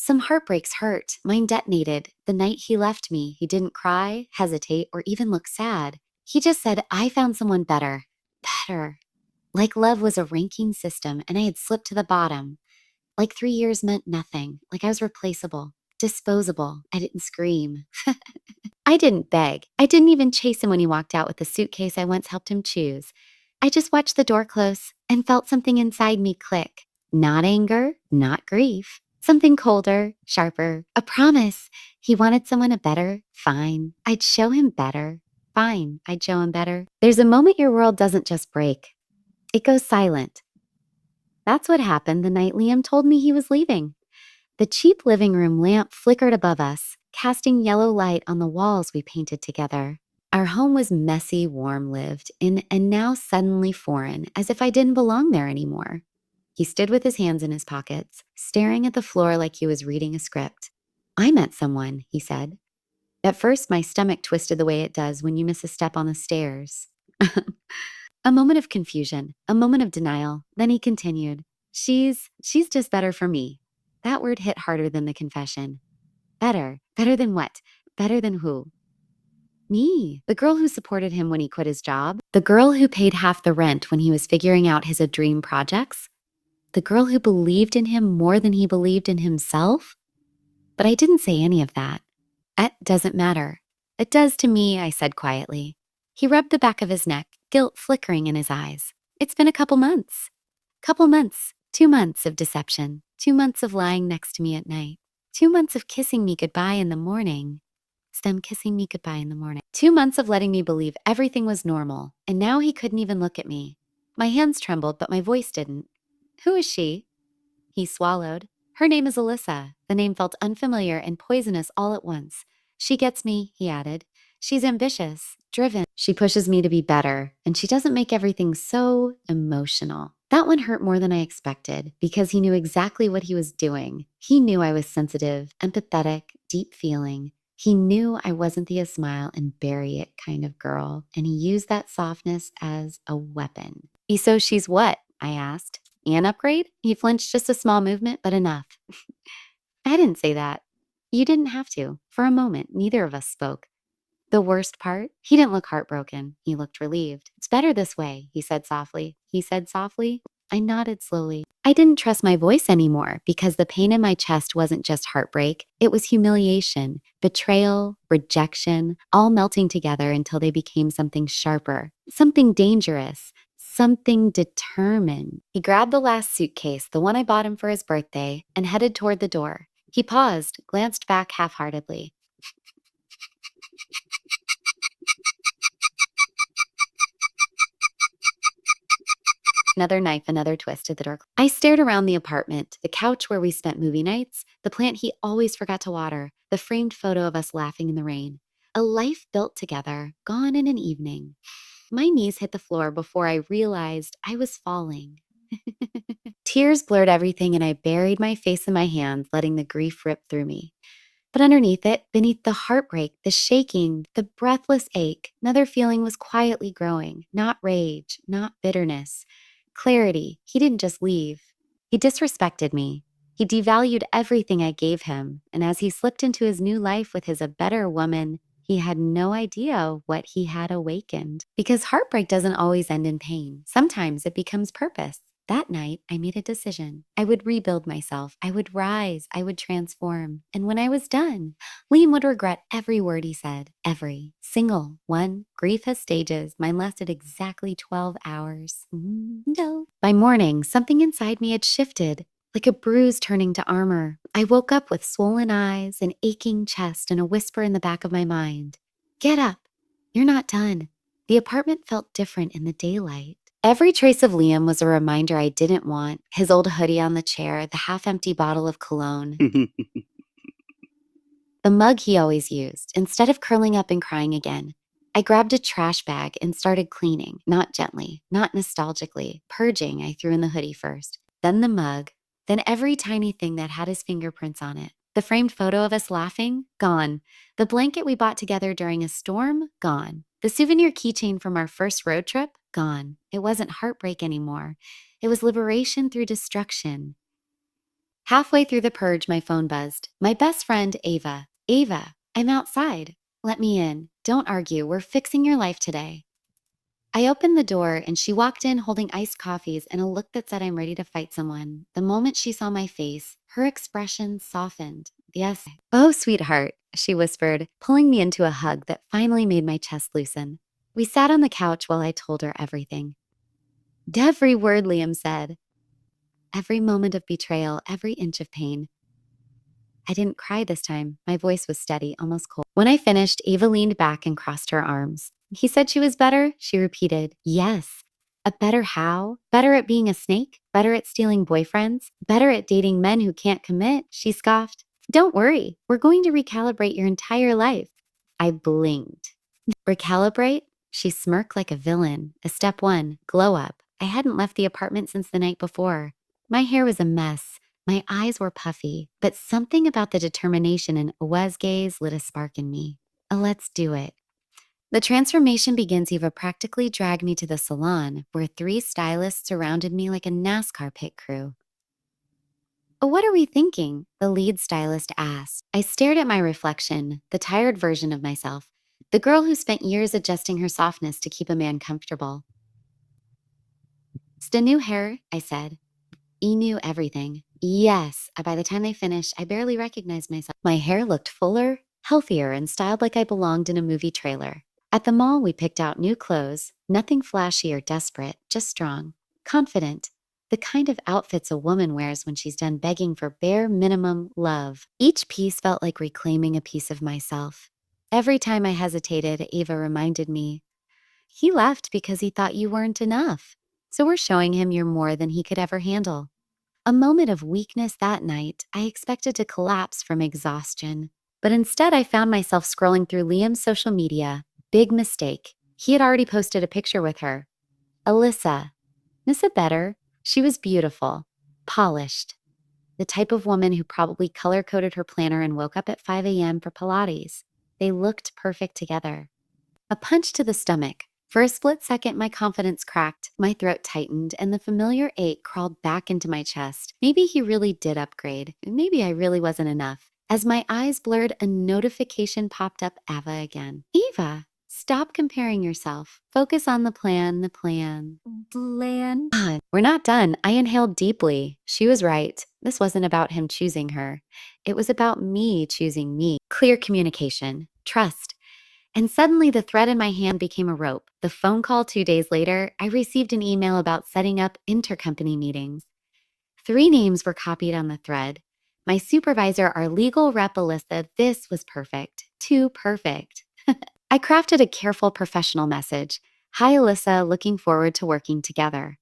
Some heartbreaks hurt. Mine detonated. The night he left me, he didn't cry, hesitate, or even look sad. He just said, I found someone better. Better. Like love was a ranking system and I had slipped to the bottom. Like 3 years meant nothing. Like I was replaceable, disposable. I didn't scream. I didn't beg. I didn't even chase him when he walked out with the suitcase I once helped him choose. I just watched the door close and felt something inside me click. Not anger, not grief. Something colder, sharper. A promise. He wanted someone a better. Fine. I'd show him better. Fine. I'd show him better. There's a moment your world doesn't just break. It goes silent. That's what happened the night Liam told me he was leaving. The cheap living room lamp flickered above us, casting yellow light on the walls we painted together. Our home was messy, warm-lived, and now suddenly foreign, as if I didn't belong there anymore. He stood with his hands in his pockets, staring at the floor like he was reading a script. I met someone, he said. At first, my stomach twisted the way it does when you miss a step on the stairs. A moment of confusion, a moment of denial. Then he continued, She's just better for me. That word hit harder than the confession. Better. Better than what? Better than who? Me. The girl who supported him when he quit his job. The girl who paid half the rent when he was figuring out his dream projects. The girl who believed in him more than he believed in himself. But I didn't say any of that. It doesn't matter. It does to me, I said quietly. He rubbed the back of his neck, guilt flickering in his eyes. It's been a couple months. 2 months of deception. 2 months of lying next to me at night. 2 months of kissing me goodbye in the morning. Them kissing me goodbye in the morning. 2 months of letting me believe everything was normal, and now he couldn't even look at me. My hands trembled, but my voice didn't. Who is she? He swallowed. Her name is Alyssa. The name felt unfamiliar and poisonous all at once. She gets me, he added. She's ambitious, driven. She pushes me to be better, and she doesn't make everything so emotional. That one hurt more than I expected, because he knew exactly what he was doing. He knew I was sensitive, empathetic, deep feeling. He knew I wasn't the smile and bury it kind of girl, and he used that softness as a weapon. So she's what? I asked. An upgrade? He flinched just a small movement, but enough. I didn't say that. You didn't have to. For a moment, neither of us spoke. The worst part? He didn't look heartbroken. He looked relieved. It's better this way, he said softly. He said softly. I nodded slowly. I didn't trust my voice anymore because the pain in my chest wasn't just heartbreak. It was humiliation, betrayal, rejection, all melting together until they became something sharper, something dangerous, something determined. He grabbed the last suitcase, the one I bought him for his birthday, and headed toward the door. He paused, glanced back half-heartedly. Another knife, another twist at the door. I stared around the apartment, the couch where we spent movie nights, the plant he always forgot to water, the framed photo of us laughing in the rain. A life built together, gone in an evening. My knees hit the floor before I realized I was falling. Tears blurred everything and I buried my face in my hands, letting the grief rip through me. But underneath it, beneath the heartbreak, the shaking, the breathless ache, another feeling was quietly growing. Not rage, not bitterness. Clarity. He didn't just leave. He disrespected me. He devalued everything I gave him. And as he slipped into his new life with a better woman, he had no idea what he had awakened. Because heartbreak doesn't always end in pain. Sometimes it becomes purpose. That night, I made a decision. I would rebuild myself. I would rise. I would transform. And when I was done, Liam would regret every word he said. Every single one. Grief has stages. Mine lasted exactly 12 hours. No. By morning, something inside me had shifted, like a bruise turning to armor. I woke up with swollen eyes, an aching chest, and a whisper in the back of my mind. Get up. You're not done. The apartment felt different in the daylight. Every trace of Liam was a reminder I didn't want. His old hoodie on the chair, the half-empty bottle of cologne. The mug he always used, instead of curling up and crying again. I grabbed a trash bag and started cleaning, not gently, not nostalgically. Purging, I threw in the hoodie first. Then the mug. Then every tiny thing that had his fingerprints on it. The framed photo of us laughing? Gone. The blanket we bought together during a storm? Gone. The souvenir keychain from our first road trip? Gone. It wasn't heartbreak anymore. It was liberation through destruction. Halfway through the purge, my phone buzzed. My best friend, Ava. Ava, I'm outside. Let me in. Don't argue. We're fixing your life today. I opened the door and she walked in holding iced coffees and a look that said I'm ready to fight someone. The moment she saw my face, her expression softened. Yes. Oh, sweetheart, she whispered, pulling me into a hug that finally made my chest loosen. We sat on the couch while I told her everything. Every word, Liam said. Every moment of betrayal, every inch of pain. I didn't cry this time. My voice was steady, almost cold. When I finished, Ava leaned back and crossed her arms. He said she was better, she repeated. Yes. A better how? Better at being a snake? Better at stealing boyfriends? Better at dating men who can't commit? She scoffed. Don't worry. We're going to recalibrate your entire life. I blinked. Recalibrate? She smirked like a villain. A step one, glow up. I hadn't left the apartment since the night before. My hair was a mess. My eyes were puffy, but something about the determination in Owa's gaze lit a spark in me. Let's do it. The transformation begins. Eva practically dragged me to the salon, where 3 stylists surrounded me like a NASCAR pit crew. What are we thinking? The lead stylist asked. I stared at my reflection, the tired version of myself, the girl who spent years adjusting her softness to keep a man comfortable. Sta new hair, I said. E knew everything. Yes, by the time they finished, I barely recognized myself. My hair looked fuller, healthier, and styled like I belonged in a movie trailer. At the mall, we picked out new clothes, nothing flashy or desperate, just strong, confident, the kind of outfits a woman wears when she's done begging for bare minimum love. Each piece felt like reclaiming a piece of myself. Every time I hesitated, Ava reminded me, he left because he thought you weren't enough. So we're showing him you're more than he could ever handle. A moment of weakness that night, I expected to collapse from exhaustion. But instead, I found myself scrolling through Liam's social media. Big mistake. He had already posted a picture with her. Alyssa. Nissa better. She was beautiful, polished. The type of woman who probably color-coded her planner and woke up at 5 a.m. for Pilates. They looked perfect together. A punch to the stomach. For a split second, my confidence cracked, my throat tightened, and the familiar ache crawled back into my chest. Maybe he really did upgrade. Maybe I really wasn't enough. As my eyes blurred, a notification popped up. Ava again. Eva, stop comparing yourself. Focus on the plan, the plan. Plan? We're not done. I inhaled deeply. She was right. This wasn't about him choosing her. It was about me choosing me. Clear communication. Trust. And suddenly the thread in my hand became a rope. The phone call 2 days later, I received an email about setting up intercompany meetings. 3 names were copied on the thread. My supervisor, our legal rep, Alyssa. This was perfect. Too perfect. I crafted a careful professional message. Hi, Alyssa, looking forward to working together.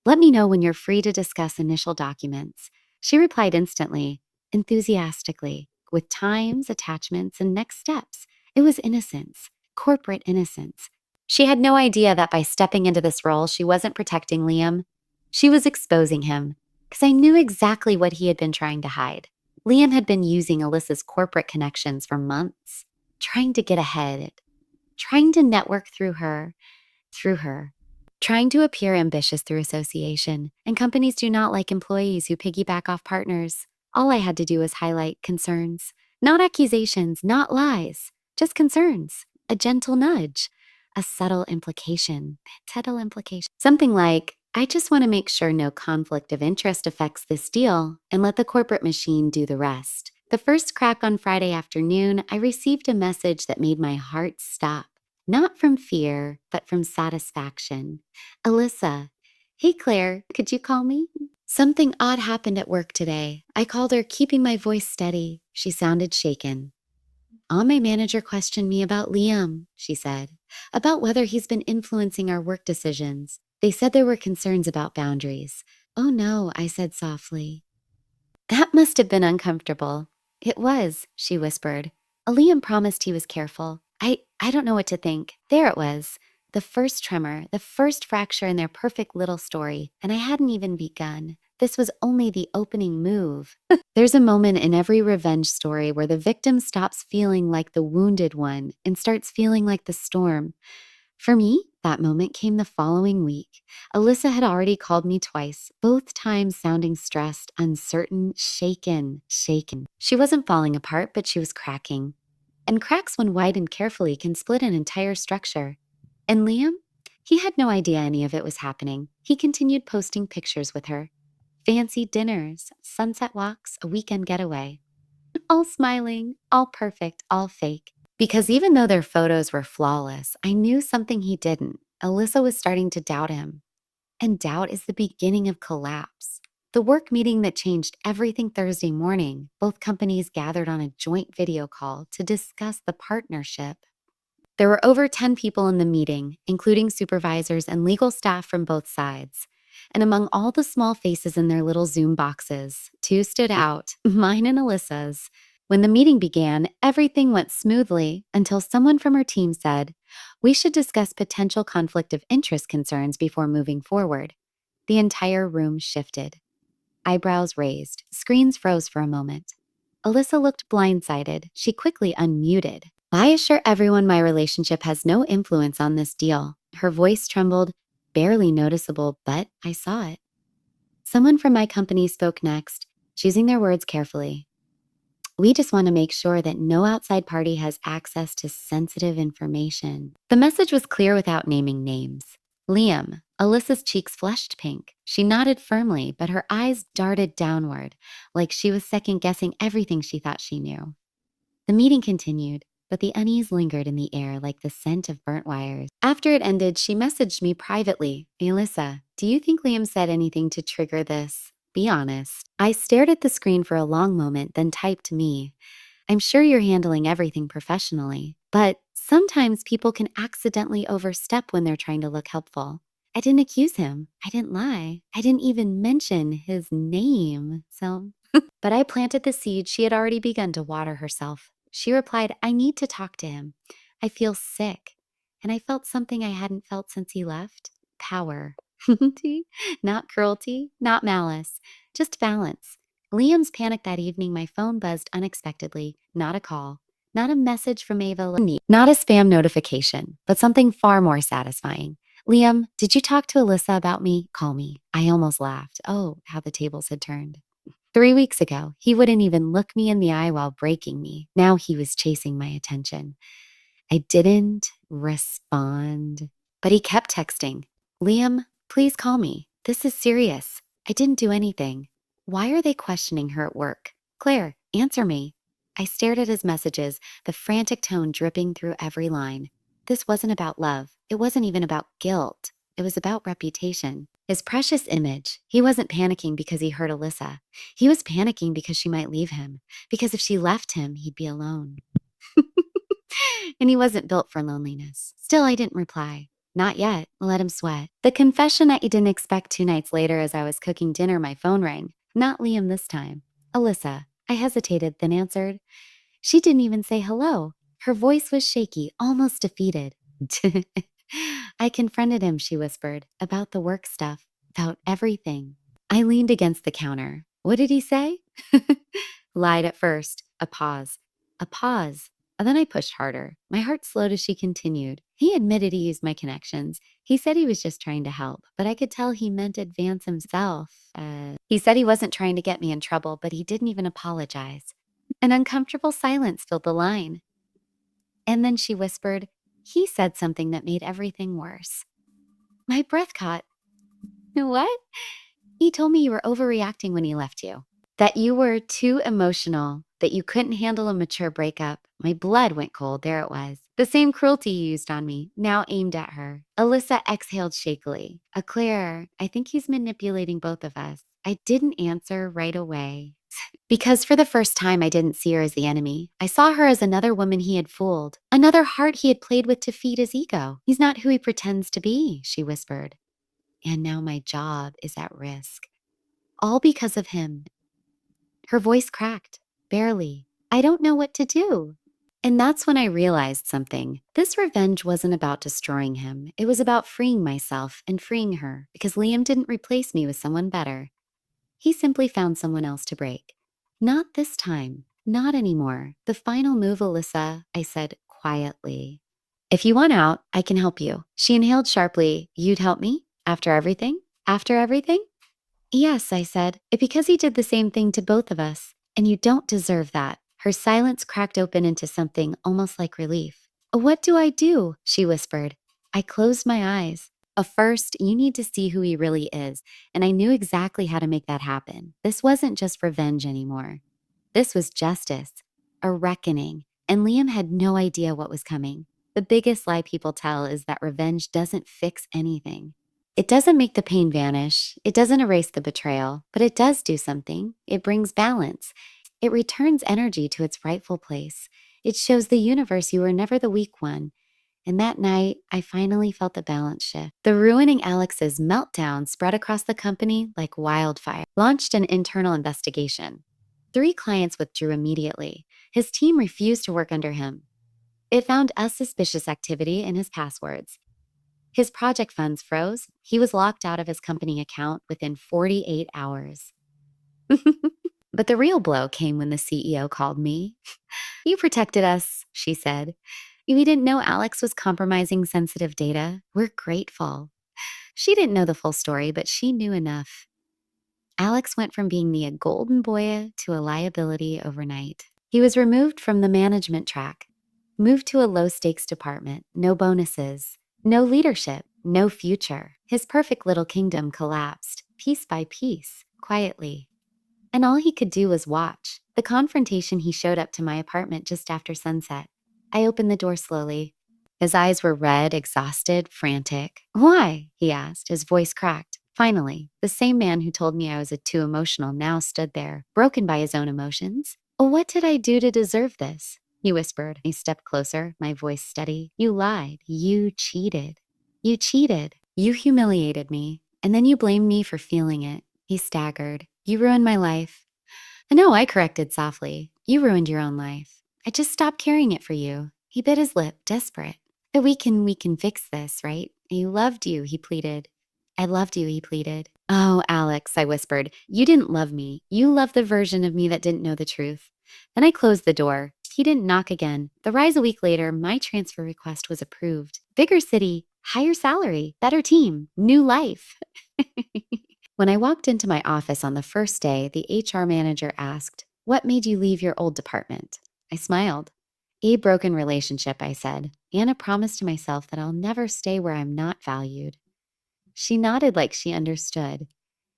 Let me know when you're free to discuss initial documents. She replied instantly, enthusiastically, with times, attachments, and next steps. It was innocence, corporate innocence. She had no idea that by stepping into this role, she wasn't protecting Liam. She was exposing him, because I knew exactly what he had been trying to hide. Liam had been using Alyssa's corporate connections for months, trying to get ahead, trying to network through her, trying to appear ambitious through association. And companies do not like employees who piggyback off partners. All I had to do was highlight concerns, not accusations, not lies. Just concerns, a gentle nudge, a subtle implication. Something like, I just want to make sure no conflict of interest affects this deal and let the corporate machine do the rest. The first crack on Friday afternoon, I received a message that made my heart stop. Not from fear, but from satisfaction. Alyssa, hey Claire, could you call me? Something odd happened at work today. I called her, keeping my voice steady. She sounded shaken. My manager questioned me about Liam, she said, about whether he's been influencing our work decisions. They said there were concerns about boundaries. Oh no, I said softly. That must have been uncomfortable. It was, she whispered. Liam promised he was careful. I don't know what to think. There it was. The first tremor, the first fracture in their perfect little story, and I hadn't even begun. This was only the opening move. There's a moment in every revenge story where the victim stops feeling like the wounded one and starts feeling like the storm. For me, that moment came the following week. Alyssa had already called me twice, both times sounding stressed, uncertain, shaken. She wasn't falling apart, but she was cracking. And cracks, when widened carefully, can split an entire structure. And Liam? He had no idea any of it was happening. He continued posting pictures with her. Fancy dinners, sunset walks, a weekend getaway. All smiling, all perfect, all fake. Because even though their photos were flawless, I knew something he didn't. Alyssa was starting to doubt him. And doubt is the beginning of collapse. The work meeting that changed everything Thursday morning, both companies gathered on a joint video call to discuss the partnership. There were over 10 people in the meeting, including supervisors and legal staff from both sides. And among all the small faces in their little Zoom boxes, two stood out, mine and Alyssa's. When the meeting began, everything went smoothly until someone from her team said, "We should discuss potential conflict of interest concerns before moving forward." The entire room shifted. Eyebrows raised, screens froze for a moment. Alyssa looked blindsided. She quickly unmuted. "I assure everyone my relationship has no influence on this deal." Her voice trembled, barely noticeable, but I saw it. Someone from my company spoke next, choosing their words carefully. "We just want to make sure that no outside party has access to sensitive information." The message was clear without naming names. Liam. Alyssa's cheeks flushed pink. She nodded firmly, but her eyes darted downward, like she was second-guessing everything she thought she knew. The meeting continued, but the unease lingered in the air like the scent of burnt wires. After it ended, she messaged me privately. "Alyssa, do you think Liam said anything to trigger this? Be honest." I stared at the screen for a long moment, then typed me. "I'm sure you're handling everything professionally, but sometimes people can accidentally overstep when they're trying to look helpful. I didn't accuse him. I didn't lie. I didn't even mention his name, so..." But I planted the seed she had already begun to water herself. She replied, "I need to talk to him. I feel sick." And I felt something I hadn't felt since he left. Power. Not cruelty, not malice, just balance. Liam's panic that evening, my phone buzzed unexpectedly. Not a call, not a message from Ava, not a spam notification, but something far more satisfying. "Liam, did you talk to Alyssa about me? Call me." I almost laughed. Oh, how the tables had turned. 3 weeks ago, he wouldn't even look me in the eye while breaking me. Now he was chasing my attention. I didn't respond, but he kept texting. "Liam, please call me. This is serious. I didn't do anything." Why are they questioning her at work? "Claire, answer me." I stared at his messages, the frantic tone dripping through every line. This wasn't about love. It wasn't even about guilt. It was about reputation. His precious image. He wasn't panicking because he hurt Alyssa. He was panicking because she might leave him. Because if she left him, he'd be alone. And he wasn't built for loneliness. Still, I didn't reply. Not yet. Let him sweat. The confession I didn't expect 2 nights later as I was cooking dinner, my phone rang. Not Liam this time. Alyssa. I hesitated, then answered. She didn't even say hello. Her voice was shaky, almost defeated. "I confronted him," she whispered, "about the work stuff, about everything." I leaned against the counter. "What did he say?" Lied at first. A pause. A pause. And then I pushed harder. My heart slowed as she continued. "He admitted he used my connections. He said he was just trying to help, but I could tell he meant advance himself. He said he wasn't trying to get me in trouble, but he didn't even apologize." An uncomfortable silence filled the line. And then she whispered, "He said something that made everything worse." My breath caught. "What?" "He told me you were overreacting when he left you. That you were too emotional, that you couldn't handle a mature breakup." My blood went cold. There it was. The same cruelty he used on me, now aimed at her. Alyssa exhaled shakily. Claire, I think he's manipulating both of us." I didn't answer right away. Because for the first time, I didn't see her as the enemy. I saw her as another woman he had fooled, another heart he had played with to feed his ego. "He's not who he pretends to be," she whispered. And now my job is at risk. All because of him. Her voice cracked, barely. "I don't know what to do." And that's when I realized something. This revenge wasn't about destroying him. It was about freeing myself and freeing her, because Liam didn't replace me with someone better. He simply found someone else to break. "Not this time. Not anymore. The final move, Alyssa," I said quietly. If you want out, I can help you. She inhaled sharply. You'd help me? After everything? After everything? Yes, I said. Because he did the same thing to both of us. And you don't deserve that. Her silence cracked open into something almost like relief. What do I do? She whispered. I closed my eyes. First, you need to see who he really is. And I knew exactly how to make that happen. This wasn't just revenge anymore. This was justice, a reckoning. And Liam had no idea what was coming. The biggest lie people tell is that revenge doesn't fix anything. It doesn't make the pain vanish. It doesn't erase the betrayal, but it does do something. It brings balance. It returns energy to its rightful place. It shows the universe you were never the weak one. And that night, I finally felt the balance shift. The ruining Alex's meltdown spread across the company like wildfire. Launched an internal investigation. 3 clients withdrew immediately. His team refused to work under him. It found a suspicious activity in his passwords. His project funds froze. He was locked out of his company account within 48 hours. But the real blow came when the CEO called me. You protected us, she said. We didn't know Alex was compromising sensitive data. We're grateful. She didn't know the full story, but she knew enough. Alex went from being the golden boy to a liability overnight. He was removed from the management track, moved to a low-stakes department, no bonuses, no leadership, no future. His perfect little kingdom collapsed, piece by piece, quietly. And all he could do was watch. The confrontation he showed up to my apartment just after sunset. I opened the door slowly. His eyes were red, exhausted, frantic. Why? He asked, his voice cracked. Finally, the same man who told me I was too emotional now stood there, broken by his own emotions. What did I do to deserve this? He whispered. He stepped closer, my voice steady. You lied. You cheated. You cheated. You humiliated me. And then you blamed me for feeling it. He staggered. You ruined my life. No, I corrected softly. You ruined your own life. I just stopped carrying it for you. He bit his lip, desperate. But we can fix this, right? He loved you, he pleaded. I loved you, he pleaded. Oh, Alex, I whispered. You didn't love me. You loved the version of me that didn't know the truth. Then I closed the door. He didn't knock again. The rise a week later, my transfer request was approved. Bigger city, higher salary, better team, new life. When I walked into my office on the first day, the HR manager asked, What made you leave your old department? I smiled. A broken relationship, I said, and a promise to myself that I'll never stay where I'm not valued. She nodded like she understood.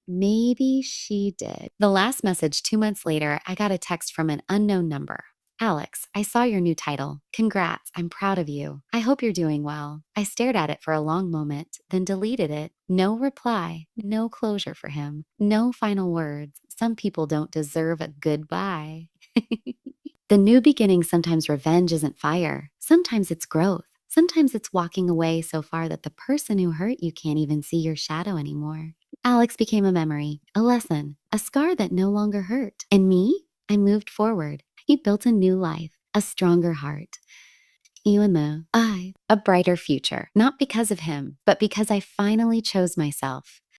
Maybe she did. The last message 2 months later, I got a text from an unknown number. Alex, I saw your new title. Congrats, I'm proud of you. I hope you're doing well. I stared at it for a long moment, then deleted it. No reply, no closure for him, no final words. Some people don't deserve a goodbye. The new beginning, sometimes revenge isn't fire. Sometimes it's growth. Sometimes it's walking away so far that the person who hurt you can't even see your shadow anymore. Alex became a memory, a lesson, a scar that no longer hurt. And me? I moved forward. He built a new life, a stronger heart. Even though a brighter future. Not because of him, but because I finally chose myself.